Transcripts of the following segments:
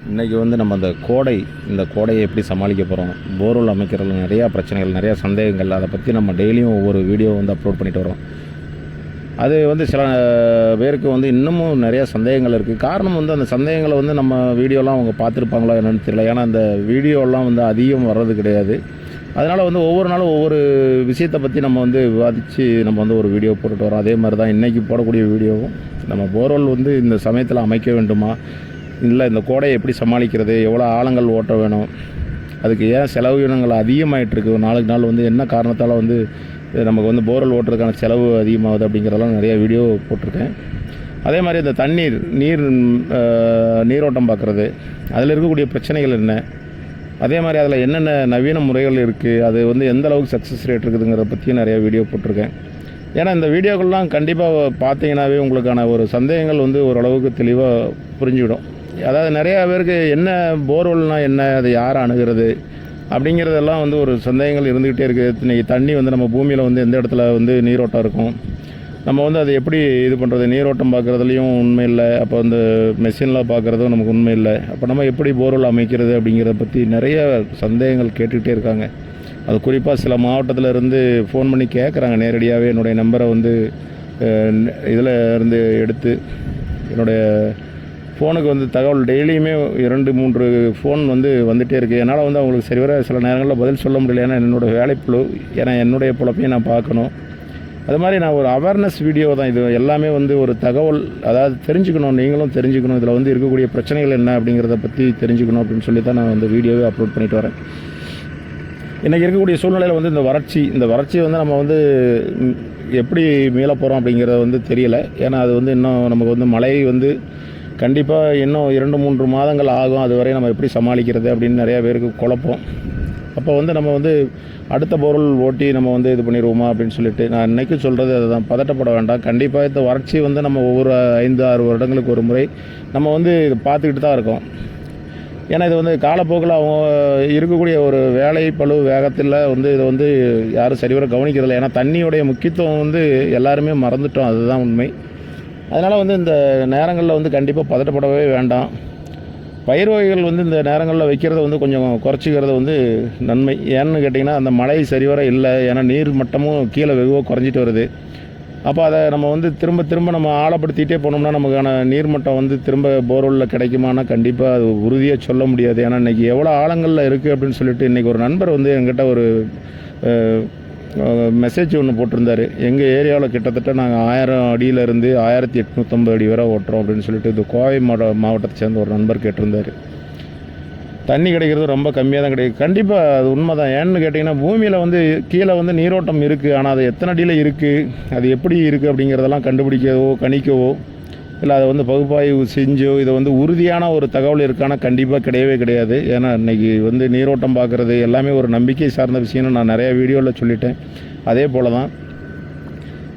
இன்றைக்கி வந்து நம்ம இந்த கோடையை எப்படி சமாளிக்க போகிறோம், போர்வெல் அமைக்கிறதுல நிறையா பிரச்சனைகள், நிறையா சந்தேகங்கள், அதை பற்றி நம்ம டெய்லியும் ஒவ்வொரு வீடியோ வந்து அப்லோட் பண்ணிட்டு வரோம். அது வந்து சில பேருக்கு வந்து இன்னமும் நிறையா சந்தேகங்கள் இருக்குது. காரணம் வந்து அந்த சந்தேகங்களை வந்து நம்ம வீடியோலாம் அவங்க பார்த்துருப்பாங்களா என்னென்னு தெரியல. ஏன்னா அந்த வீடியோலாம் வந்து அதிகம் வர்றது கிடையாது. அதனால் வந்து ஒவ்வொரு நாளும் ஒவ்வொரு விஷயத்தை பற்றி நம்ம வந்து விவாதித்து நம்ம வந்து ஒரு வீடியோ போட்டுட்டு வரோம். அதே மாதிரி தான் இன்றைக்கி போடக்கூடிய வீடியோவும் நம்ம போர்வெல் வந்து இந்த சமயத்தில் அமைக்க வேண்டுமா, இல்லை இந்த கோடையை எப்படி சமாளிக்கிறது, எவ்வளோ ஆழங்கள் ஓட்ட வேணும், அதுக்கு ஏன் செலவினங்கள் அதிகமாகிட்டுருக்கு, நாளுக்கு நாள் வந்து என்ன காரணத்தால் வந்து நமக்கு வந்து போர்வெல் ஓட்டுறதுக்கான செலவு அதிகமாகுது அப்படிங்கிறதெல்லாம் நிறையா வீடியோ போட்டிருக்கேன். அதே மாதிரி இந்த நீரோட்டம் பார்க்குறது, அதில் இருக்கக்கூடிய பிரச்சனைகள் என்ன, அதே மாதிரி அதில் என்னென்ன நவீன முறைகள் இருக்குது, அது வந்து எந்த அளவுக்கு சக்ஸஸ் ரேட் இருக்குதுங்கிறத பற்றியும் நிறையா வீடியோ போட்டிருக்கேன். ஏன்னா இந்த வீடியோக்கள்லாம் கண்டிப்பாக பார்த்தீங்கன்னாவே உங்களுக்கான ஒரு சந்தேகங்கள் வந்து ஓரளவுக்கு தெளிவாக புரிஞ்சுவிடும். அதாவது நிறையா பேருக்கு என்ன போர்வெல்னால் என்ன, அதை யார் அணுகிறது அப்படிங்கிறதெல்லாம் வந்து ஒரு சந்தேகங்கள் இருந்துக்கிட்டே இருக்குது. இன்றைக்கி தண்ணி வந்து நம்ம பூமியில் வந்து எந்த இடத்துல வந்து நீரோட்டம் இருக்கும், நம்ம வந்து அதை எப்படி இது பண்ணுறது, நீரோட்டம் பார்க்குறதுலையும் உண்மை இல்லை, அப்போ வந்து மெஷினில் பார்க்குறதும் நமக்கு உண்மை இல்லை, அப்போ நம்ம எப்படி போர்வெல் அமைக்கிறது அப்படிங்கிறத பற்றி நிறைய சந்தேகங்கள் கேட்டுக்கிட்டே இருக்காங்க. அது குறிப்பாக சில மாவட்டத்தில் இருந்து ஃபோன் பண்ணி கேட்குறாங்க நேரடியாகவே. என்னுடைய நம்பரை வந்து இதில் இருந்து எடுத்து என்னுடைய ஃபோனுக்கு வந்து தகவல் டெய்லியுமே 2-3 ஃபோன் வந்து வந்துகிட்டே இருக்குது. என்னால் வந்து அவங்களுக்கு சரிவர சில நேரங்களில் பதில் சொல்ல முடியல. ஏன்னா என்னோடய வேலைப்பளு, ஏன்னா என்னுடைய பொழப்பையும் நான் பார்க்கணும். அது மாதிரி நான் ஒரு அவேர்னஸ் வீடியோ தான் இது எல்லாமே, வந்து ஒரு தகவல், அதாவது தெரிஞ்சுக்கணும், நீங்களும் தெரிஞ்சுக்கணும், இதில் வந்து இருக்கக்கூடிய பிரச்சனைகள் என்ன அப்படிங்கிறத பற்றி தெரிஞ்சுக்கணும் அப்படின்னு சொல்லி தான் நான் வந்து வீடியோவே அப்லோட் பண்ணிட்டு வரேன். இன்றைக்கி இருக்கக்கூடிய சூழ்நிலையில் வந்து இந்த வறட்சி வந்து நம்ம வந்து எப்படி மீள போகிறோம் அப்படிங்கிறத வந்து தெரியல. ஏன்னா அது வந்து இன்னும் நமக்கு வந்து மழை வந்து கண்டிப்பாக இன்னும் 2-3 மாதங்கள் ஆகும். அதுவரை நம்ம எப்படி சமாளிக்கிறது அப்படின்னு நிறையா பேருக்கு குழப்பம். அப்போ வந்து நம்ம வந்து அடுத்த போர்வெல் ஓட்டி நம்ம வந்து இது பண்ணிடுவோமா அப்படின்னு சொல்லிட்டு நான் இன்றைக்கி சொல்கிறது அதுதான். பதட்டப்பட வேண்டாம். கண்டிப்பாக இந்த வறட்சி வந்து நம்ம ஒவ்வொரு 5-6 வருடங்களுக்கு ஒரு முறை நம்ம வந்து இது பார்த்துக்கிட்டு தான் இருக்கோம். ஏன்னா இது வந்து காலப்போக்கில் அவங்க இருக்கக்கூடிய ஒரு வேலை பளு வேகத்தில் வந்து இதை வந்து யாரும் சரிவர கவனிக்கிறதில்லை. ஏன்னா தண்ணியுடைய முக்கியத்துவம் வந்து எல்லாருமே மறந்துட்டோம், அதுதான் உண்மை. அதனால் வந்து இந்த நேரங்களில் வந்து கண்டிப்பாக பதட்டப்படவே வேண்டாம். பயிர் வகைகள் வந்து இந்த நேரங்களில் வைக்கிறத வந்து கொஞ்சம் குறைச்சிக்கிறது வந்து நன்மை. ஏன்னு கேட்டிங்கன்னா அந்த மழை சரிவர இல்லை, ஏன்னா நீர் மட்டமும் கீழே வெகுவாக குறைஞ்சிட்டு வருது. அப்போ அதை நம்ம வந்து திரும்ப நம்ம ஆழப்படுத்திகிட்டே போனோம்னா நமக்கான நீர்மட்டம் வந்து திரும்ப போர்வெல்லில் கிடைக்குமானா கண்டிப்பாக அது உறுதியாக சொல்ல முடியாது. ஏன்னா இன்றைக்கி எவ்வளோ ஆழங்களில் இருக்குது அப்படின்னு சொல்லிட்டு இன்றைக்கி ஒரு நண்பர் வந்து என்கிட்ட ஒரு மெசேஜ் ஒன்று போட்டிருந்தார். எங்கள் ஏரியாவில் கிட்டத்தட்ட நாங்கள் 1000 அடியிலேருந்து 1850 அடி வரை ஓட்டுறோம் அப்படின்னு சொல்லிட்டு இது கோவை மாவட்டத்தை சேர்ந்த ஒரு நண்பர் கேட்டிருந்தார். தண்ணி கிடைக்கிறது ரொம்ப கம்மியாக தான் கிடைக்கும். கண்டிப்பாக அது உண்மை தான். ஏன்னு கேட்டிங்கன்னா பூமியில் வந்து கீழே வந்து நீரோட்டம் இருக்குது, ஆனால் அது எத்தனை அடியில் இருக்குது, அது எப்படி இருக்குது அப்படிங்கிறதெல்லாம் கண்டுபிடிக்கவோ கணிக்கவோ இல்லை அதை வந்து பகுப்பாய்வு செஞ்சோ இதை வந்து உறுதியான ஒரு தகவல் இருக்கானா கண்டிப்பாக கிடையவே கிடையாது. ஏன்னா இன்றைக்கி வந்து நீரோட்டம் பார்க்குறது எல்லாமே ஒரு நம்பிக்கை சார்ந்த விஷயம்னு நான் நிறையா வீடியோவில் சொல்லிட்டேன். அதே போல் தான்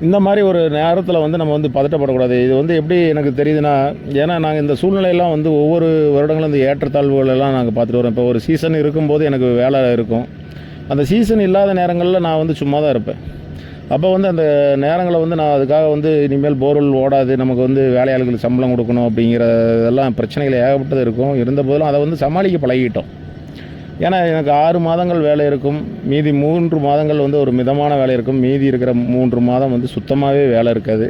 இந்த மாதிரி ஒரு நேரத்தில் வந்து நம்ம வந்து பதட்டப்படக்கூடாது. இது வந்து எப்படி எனக்கு தெரியுதுன்னா, ஏன்னா நாங்கள் இந்த சூழ்நிலையெல்லாம் வந்து ஒவ்வொரு வருடங்களும் இந்த ஏற்றத்தாழ்வுகளெல்லாம் நாங்கள் பார்த்துட்டு வரோம். இப்போ ஒரு சீசன் இருக்கும்போது எனக்கு வேலை இருக்கும், அந்த சீசன் இல்லாத நேரங்களில் நான் வந்து சும்மா தான் இருப்பேன். அப்போ வந்து அந்த நேரங்களை வந்து நான் அதுக்காக வந்து இனிமேல் போர்வெல் ஓடாது, நமக்கு வந்து வேலையாளுகளுக்கு சம்பளம் கொடுக்கணும் அப்படிங்கிறதெல்லாம் பிரச்சனைகள் ஏகப்பட்டது இருக்கும். இருந்த போதிலும் அதை வந்து சமாளிக்க பழகிட்டோம். ஏன்னா எனக்கு 6 மாதங்கள் வேலை இருக்கும், மீதி 3 மாதங்கள் வந்து ஒரு மிதமான வேலை இருக்கும், மீதி இருக்கிற 3 மாதம் வந்து சுத்தமாகவே வேலை இருக்காது.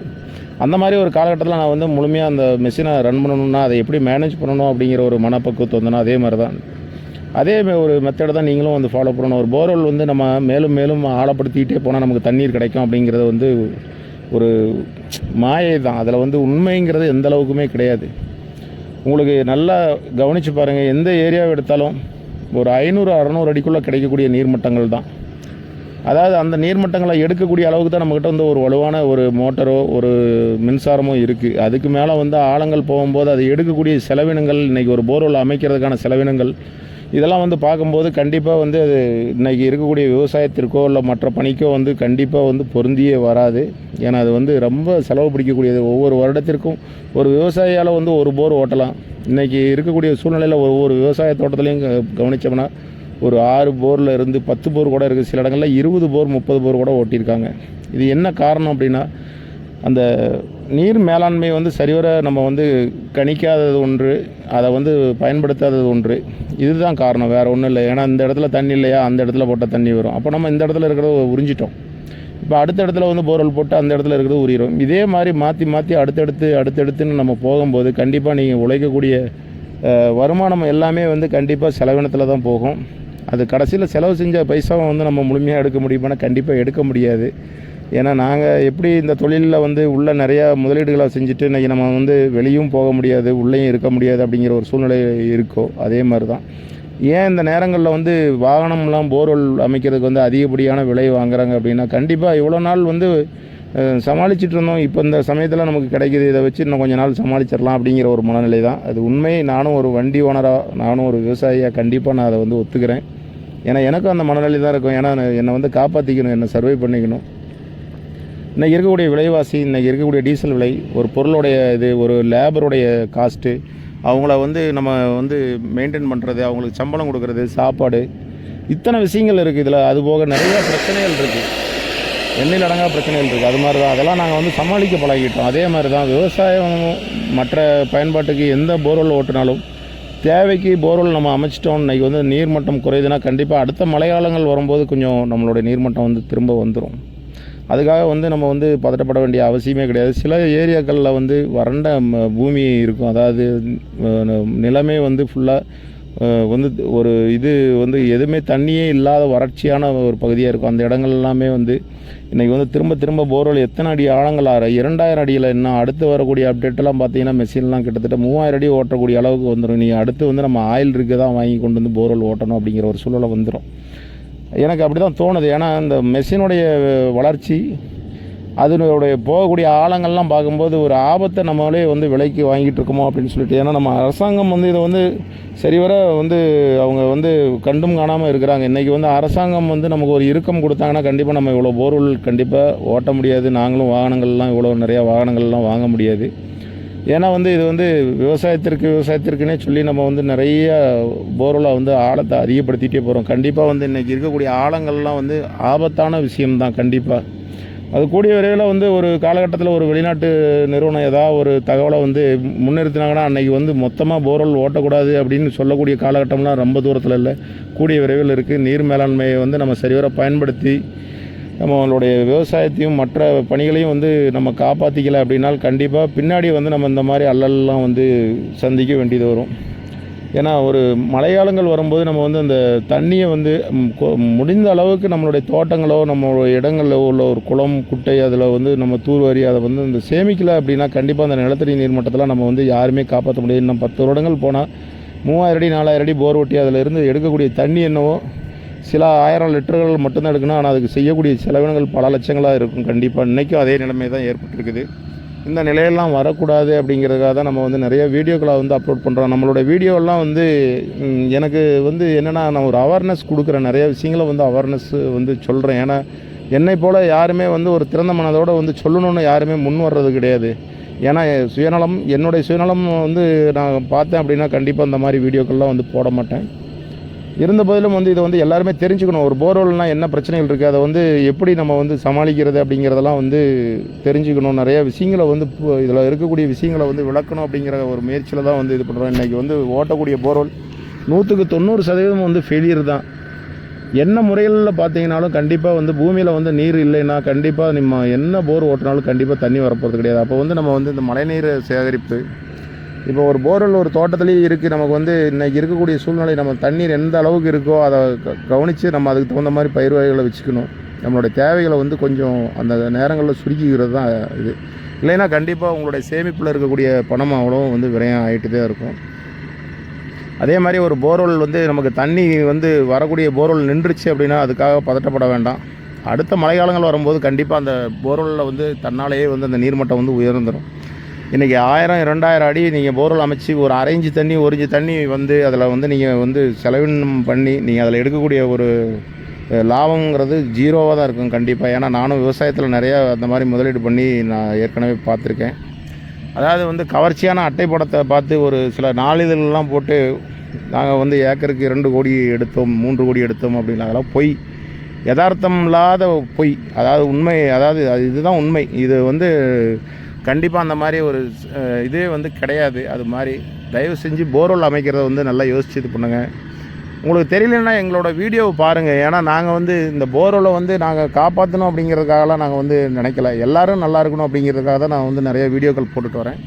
அந்த மாதிரி ஒரு காலகட்டத்தில் நான் வந்து முழுமையாக அந்த மெஷினை ரன் பண்ணணும்னா அதை எப்படி மேனேஜ் பண்ணணும் அப்படிங்கிற ஒரு மனப்பக்குவத்து வந்தோன்னா அதே மாதிரி தான், அதே ஒரு மெத்தடை தான் நீங்களும் வந்து ஃபாலோ பண்ணணும். ஒரு போர்வெல் வந்து நம்ம மேலும் ஆழப்படுத்திக்கிட்டே போனால் நமக்கு தண்ணீர் கிடைக்கும் அப்படிங்கிறது வந்து ஒரு மாயை தான். அதில் வந்து உண்மைங்கிறது எந்த அளவுக்குமே கிடையாது. உங்களுக்கு நல்லா கவனித்து பாருங்கள், எந்த ஏரியாவை எடுத்தாலும் ஒரு 500-600 அடிக்குள்ளே கிடைக்கக்கூடிய நீர்மட்டங்கள் தான். அதாவது அந்த நீர்மட்டங்களை எடுக்கக்கூடிய அளவுக்கு தான் நம்மக்கிட்ட வந்து ஒரு வலுவான ஒரு மோட்டரோ ஒரு மின்சாரமோ இருக்குது. அதுக்கு மேலே வந்து ஆழங்கள் போகும்போது அது எடுக்கக்கூடிய செலவினங்கள், இன்றைக்கி ஒரு போர்வெல் அமைக்கிறதுக்கான செலவினங்கள், இதெல்லாம் வந்து பார்க்கும்போது கண்டிப்பாக வந்து அது இன்றைக்கி இருக்கக்கூடிய விவசாயத்திற்கோ இல்லை மற்ற பணிக்கோ வந்து கண்டிப்பாக வந்து பொருந்தியே வராது. ஏன்னா அது வந்து ரொம்ப செலவு பிடிக்கக்கூடியது. ஒவ்வொரு வருடத்திற்கும் ஒரு விவசாயியால் வந்து ஒரு போர் ஓட்டலாம். இன்றைக்கி இருக்கக்கூடிய சூழ்நிலையில் ஒவ்வொரு விவசாய தோட்டத்துலேயும் கவனித்தோம்னா ஒரு 6 போரில் இருந்து 10 போர் கூட இருக்குது. சில இடங்களில் 20 போர் 30 போர் கூட ஓட்டியிருக்காங்க. இது என்ன காரணம் அப்படின்னா அந்த நீர் மேலாண்மை வந்து சரிவர நம்ம வந்து கணிக்காதது ஒன்று, அதை வந்து பயன்படுத்தாதது ஒன்று. இதுதான் காரணம், வேறு ஒன்றும் இல்லை. ஏன்னா இந்த இடத்துல தண்ணி இல்லையா, அந்த இடத்துல போட்டால் தண்ணி வரும். அப்போ நம்ம இந்த இடத்துல இருக்கிறத உறிஞ்சிட்டோம். இப்போ அடுத்த இடத்துல வந்து போர்வெல் போட்டு அந்த இடத்துல இருக்கிறது உரியும். இதே மாதிரி மாற்றி மாற்றி அடுத்தடுத்துன்னு நம்ம போகும்போது கண்டிப்பாக நீங்கள் உழைக்கக்கூடிய வருமானம் எல்லாமே வந்து கண்டிப்பாக செலவினத்தில் தான் போகும். அது கடைசியில் செலவு செஞ்ச பைசாவை வந்து நம்ம முழுமையாக எடுக்க முடியுமானா கண்டிப்பாக எடுக்க முடியாது. ஏன்னா நாங்கள் எப்படி இந்த தொழிலில் வந்து உள்ள நிறையா முதலீடுகளை செஞ்சுட்டு இன்றைக்கி நம்ம வந்து வெளியும் போக முடியாது, உள்ளேயும் இருக்க முடியாது அப்படிங்கிற ஒரு சூழ்நிலை இருக்கோ, அதே மாதிரி தான் ஏன் இந்த நேரங்களில் வந்து வாகனம்லாம் போர்வெல் அமைக்கிறதுக்கு வந்து அதிகப்படியான விலை வாங்குறாங்க அப்படின்னா, கண்டிப்பாக இவ்வளோ நாள் வந்து சமாளிச்சுட்டு இருந்தோம். இப்போ இந்த சமயத்தில் நமக்கு கிடைக்கிது, இதை வச்சு இன்னும் கொஞ்சம் நாள் சமாளிச்சிடலாம் அப்படிங்கிற ஒரு மனநிலை தான் அது. உண்மை. நானும் ஒரு வண்டி ஓனராக, நானும் ஒரு விவசாயியாக கண்டிப்பாக நான் அதை வந்து ஒத்துக்கிறேன். ஏன்னா எனக்கும் அந்த மனநிலை தான் இருக்கும். ஏன்னா என்னை வந்து காப்பாற்றிக்கணும், என்னை சர்வை பண்ணிக்கணும். இன்றைக்கி இருக்கக்கூடிய விலைவாசி, இன்றைக்கி இருக்கக்கூடிய டீசல் விலை, ஒரு பொருளுடைய இது, ஒரு லேபருடைய காஸ்ட்டு, அவங்கள வந்து நம்ம வந்து மெயின்டைன் பண்ணுறது, அவங்களுக்கு சம்பளம் கொடுக்குறது, சாப்பாடு, இத்தனை விஷயங்கள் இருக்குது இதில். அதுபோக நிறையா பிரச்சனைகள் இருக்குது, எண்ணில் அடங்கா பிரச்சனைகள் இருக்குது. அது மாதிரி தான் அதெல்லாம் நாங்கள் வந்து சமாளிக்க பழகிட்டோம். அதே மாதிரி தான் விவசாயம் மற்ற பயன்பாட்டுக்கு எந்த போர்வெல் ஓட்டினாலும் தேவைக்கு போர்வெல் நம்ம அமைச்சிட்டோம். இன்றைக்கி வந்து நீர்மட்டம் குறையுதுன்னா கண்டிப்பாக அடுத்த மழைக்காலங்கள் வரும்போது கொஞ்சம் நம்மளுடைய நீர்மட்டம் வந்து திரும்ப வந்துடும். அதுக்காக வந்து நம்ம வந்து பதட்டப்பட வேண்டிய அவசியமே கிடையாது. சில ஏரியாக்களில் வந்து வறண்ட பூமி இருக்கும். அதாவது நிலமே வந்து ஃபுல்லாக வந்து ஒரு இது வந்து எதுவுமே தண்ணியே இல்லாத வறட்சியான ஒரு பகுதியாக இருக்கும். அந்த இடங்கள் எல்லாமே வந்து இன்றைக்கி வந்து திரும்ப போர்வெல் எத்தனை அடி ஆழங்கள் 2000 அடியில் இன்னும் அடுத்து வரக்கூடிய அப்டேட்டெல்லாம் பார்த்தீங்கன்னா மெஷின்லாம் கிட்டத்தட்ட 3000 அடி ஓட்டக்கூடிய அளவுக்கு வந்துடும். நீ அடுத்து வந்து நம்ம ஆயில் இருக்கு தான் வாங்கி கொண்டு வந்து போர்வெல் ஓட்டணும் அப்படிங்கிற ஒரு சூழலை வந்துடும். எனக்கு அப்படி தான் தோணுது. ஏன்னா இந்த மெஷினுடைய வளர்ச்சி, அதனுடைய போகக்கூடிய ஆழங்கள்லாம் பார்க்கும்போது ஒரு ஆபத்தை நம்மளே வந்து விலைக்கு வாங்கிட்டு இருக்கோமோ அப்படின்னு சொல்லிட்டு. ஏன்னா நம்ம அரசாங்கம் வந்து இதை வந்து சரிவர வந்து அவங்க வந்து கண்டும் காணாமல் இருக்கிறாங்க. இன்றைக்கி வந்து அரசாங்கம் வந்து நமக்கு ஒரு இறுக்கம் கொடுத்தாங்கன்னா கண்டிப்பாக நம்ம இவ்வளோ போர்வெல் கண்டிப்பாக ஓட்ட முடியாது. நாங்களும் வாகனங்கள்லாம் இவ்வளோ நிறையா வாகனங்கள்லாம் வாங்க முடியாது. ஏன்னா வந்து இது வந்து விவசாயத்திற்குன்னே சொல்லி நம்ம வந்து நிறைய போர்வெலை வந்து ஆழத்தை அதிகப்படுத்திகிட்டே போகிறோம். கண்டிப்பாக வந்து இன்றைக்கி இருக்கக்கூடிய ஆழங்கள்லாம் வந்து ஆபத்தான விஷயம்தான். கண்டிப்பாக அது கூடிய விரைவில் வந்து ஒரு காலகட்டத்தில் ஒரு வெளிநாட்டு நிறுவனம் ஏதாவது ஒரு தகவலை வந்து முன்னிறுத்தினாங்கன்னா அன்றைக்கி வந்து மொத்தமாக போர்வெல் ஓட்டக்கூடாது அப்படின்னு சொல்லக்கூடிய காலகட்டம்லாம் ரொம்ப தூரத்தில் இல்லை, கூடிய விரைவில் இருக்குது. நீர் மேலாண்மையை வந்து நம்ம சரிவர பயன்படுத்தி நம்மளுடைய விவசாயத்தையும் மற்ற பணிகளையும் வந்து நம்ம காப்பாற்றிக்கல அப்படின்னால் கண்டிப்பாக பின்னாடி வந்து நம்ம இந்த மாதிரி அல்லல்லாம் வந்து சந்திக்க வேண்டியது வரும். ஏன்னா ஒரு மழைக்காலங்கள் வரும்போது நம்ம வந்து அந்த தண்ணியை வந்து முடிந்த அளவுக்கு நம்மளுடைய தோட்டங்களோ நம்மளுடைய இடங்களில் உள்ள ஒரு குளம் குட்டை அதில் வந்து நம்ம தூர்வாரி அதை வந்து இந்த சேமிக்கலை அப்படின்னா கண்டிப்பாக அந்த நிலத்தடி நீர்மட்டத்தில் நம்ம வந்து யாருமே காப்பாற்ற முடியாது. இன்னும் 10 வருடங்கள் போனால் 3000 அடி 4000 அடி போர் ஓட்டி அதில் இருந்து எடுக்கக்கூடிய தண்ணி என்னவோ சில 1000 லிட்டர்கள் மட்டும்தான் எடுக்கணும். ஆனால் அதுக்கு செய்யக்கூடிய செலவினங்கள் பல லட்சங்களாக இருக்கும். கண்டிப்பாக இன்றைக்கும் அதே நிலைமை தான் ஏற்பட்டுருக்குது. இந்த நிலையெல்லாம் வரக்கூடாது அப்படிங்கிறதுக்காக தான் நம்ம வந்து நிறைய வீடியோக்களை வந்து அப்லோட் பண்ணுறோம். நம்மளோட வீடியோலாம் வந்து எனக்கு வந்து என்னென்னா, நான் ஒரு அவேர்னஸ் கொடுக்குறேன், நிறைய விஷயங்களை வந்து அவேர்னஸ் வந்து சொல்கிறேன். ஏன்னா என்னை போல் யாருமே வந்து ஒரு திறந்த மனதோடு வந்து சொல்லணுன்னு யாருமே முன் வர்றது கிடையாது. ஏன்னா சுயநலம், என்னுடைய சுயநலம் வந்து நான் பார்த்தேன் அப்படின்னா கண்டிப்பாக இந்த மாதிரி வீடியோக்கள்லாம் வந்து போட மாட்டேன். இருந்த போதிலும் வந்து இதை வந்து எல்லாருமே தெரிஞ்சுக்கணும். ஒரு போர்வெல்னால் என்ன பிரச்சனைகள் இருக்குது, அதை வந்து எப்படி நம்ம வந்து சமாளிக்கிறது அப்படிங்கிறதெல்லாம் வந்து தெரிஞ்சுக்கணும். நிறைய விஷயங்களை வந்து இதில் இருக்கக்கூடிய விஷயங்களை வந்து விளக்கணும் அப்படிங்கிற ஒரு முயற்சியில் தான் வந்து இது பண்ணுறோம். இன்றைக்கி வந்து ஓட்டக்கூடிய போர்வெல் 100% வந்து ஃபெயிலியர் தான். என்ன முறைகளில் பார்த்தீங்கன்னாலும் கண்டிப்பாக வந்து பூமியில் வந்து நீர் இல்லைன்னா கண்டிப்பாக நம்ம என்ன போர் ஓட்டினாலும் கண்டிப்பாக தண்ணி வரப்போகிறது கிடையாது. அப்போ வந்து நம்ம வந்து இந்த மழைநீர் சேகரிப்பு, இப்போ ஒரு போர்வெல் ஒரு தோட்டத்துலேயே இருக்குது, நமக்கு வந்து இன்றைக்கி இருக்கக்கூடிய சூழ்நிலை நம்ம தண்ணீர் எந்த அளவுக்கு இருக்கோ அதை கவனித்து நம்ம அதுக்கு தகுந்த மாதிரி பயிர் வகைகளை வச்சுக்கணும். நம்மளுடைய தேவைகளை வந்து கொஞ்சம் அந்த நேரங்களில் சுருக்கிக்கிறது தான் இது. இல்லைன்னா கண்டிப்பாக உங்களுடைய சேமிப்பில் இருக்கக்கூடிய பணம் அவ்வளோ வந்து விரயம் ஆகிட்டு தான் இருக்கும். அதே மாதிரி ஒரு போர்வெல் வந்து நமக்கு தண்ணி வந்து வரக்கூடிய போர்வெல் நின்றுச்சு அப்படின்னா அதுக்காக பதட்டப்பட வேண்டாம். அடுத்த மழைக்காலங்கள் வரும்போது கண்டிப்பாக அந்த போர்வெல்லில் வந்து தன்னாலேயே வந்து அந்த நீர்மட்டம் வந்து உயர்ந்துடும். இன்றைக்கி 1000-2000 அடி நீங்கள் போர்வெல் அமைச்சு ஒரு 1 இன்ச்சு தண்ணி 1 இன்ச்சு தண்ணி வந்து அதில் வந்து நீங்கள் வந்து செலவினம் பண்ணி நீங்கள் அதில் எடுக்கக்கூடிய ஒரு லாபங்கிறது ஜீரோவாக தான் இருக்கும் கண்டிப்பாக. ஏன்னா நானும் விவசாயத்தில் நிறையா அந்த மாதிரி முதலீடு பண்ணி நான் ஏற்கனவே பார்த்துருக்கேன். அதாவது வந்து கவர்ச்சியான அட்டை படத்தை பார்த்து ஒரு சில நாளிதழ்லாம் போட்டு நாங்கள் வந்து ஏக்கருக்கு 2 கோடி எடுத்தோம் 3 கோடி எடுத்தோம் அப்படின்னு, அதெல்லாம் பொய், யதார்த்தம் இல்லாத பொய். அதாவது உண்மை, அதாவது இதுதான் உண்மை. இது வந்து கண்டிப்பாக அந்த மாதிரி ஒரு இதே வந்து கிடையாது. அது மாதிரி தயவு செஞ்சு போர்வெல் அமைக்கிறத வந்து நல்லா யோசிச்சு இது பண்ணுங்கள். உங்களுக்கு தெரியலன்னா எங்களோட வீடியோவை பாருங்கள். ஏன்னா நாங்கள் வந்து இந்த போர்வெல்லை வந்து நாங்கள் காப்பாற்றணும் அப்படிங்கிறதுக்காகலாம் நாங்கள் வந்து நினைக்கல. எல்லோரும் நல்லா இருக்கணும் அப்படிங்கிறதுக்காக தான் நான் வந்து நிறைய வீடியோக்கள் போட்டுட்டு வரேன்.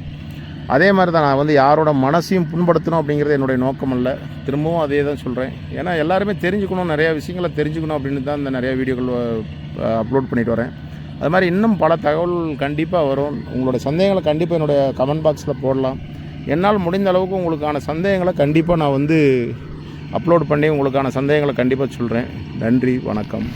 அதே மாதிரி தான் நான் வந்து யாரோட மனசையும் புண்படுத்தணும் அப்படிங்கிறது என்னுடைய நோக்கம் அல்ல. திரும்பவும் அதே தான் சொல்கிறேன். ஏன்னா எல்லாருமே தெரிஞ்சுக்கணும், நிறையா விஷயங்களை தெரிஞ்சுக்கணும் அப்படின்னு தான் இந்த நிறையா வீடியோக்கள் அப்லோட் பண்ணிட்டு வரேன். அது மாதிரி இன்னும் பல தகவல் கண்டிப்பாக வரும். உங்களோட சந்தேகங்களை கண்டிப்பாக என்னுடைய கமெண்ட் பாக்ஸில் போடலாம். என்னால் முடிந்த அளவுக்கு உங்களுக்கான சந்தேகங்களை கண்டிப்பாக நான் வந்து அப்லோட் பண்ணி உங்களுக்கான சந்தேகங்களை கண்டிப்பாக சொல்கிறேன். நன்றி, வணக்கம்.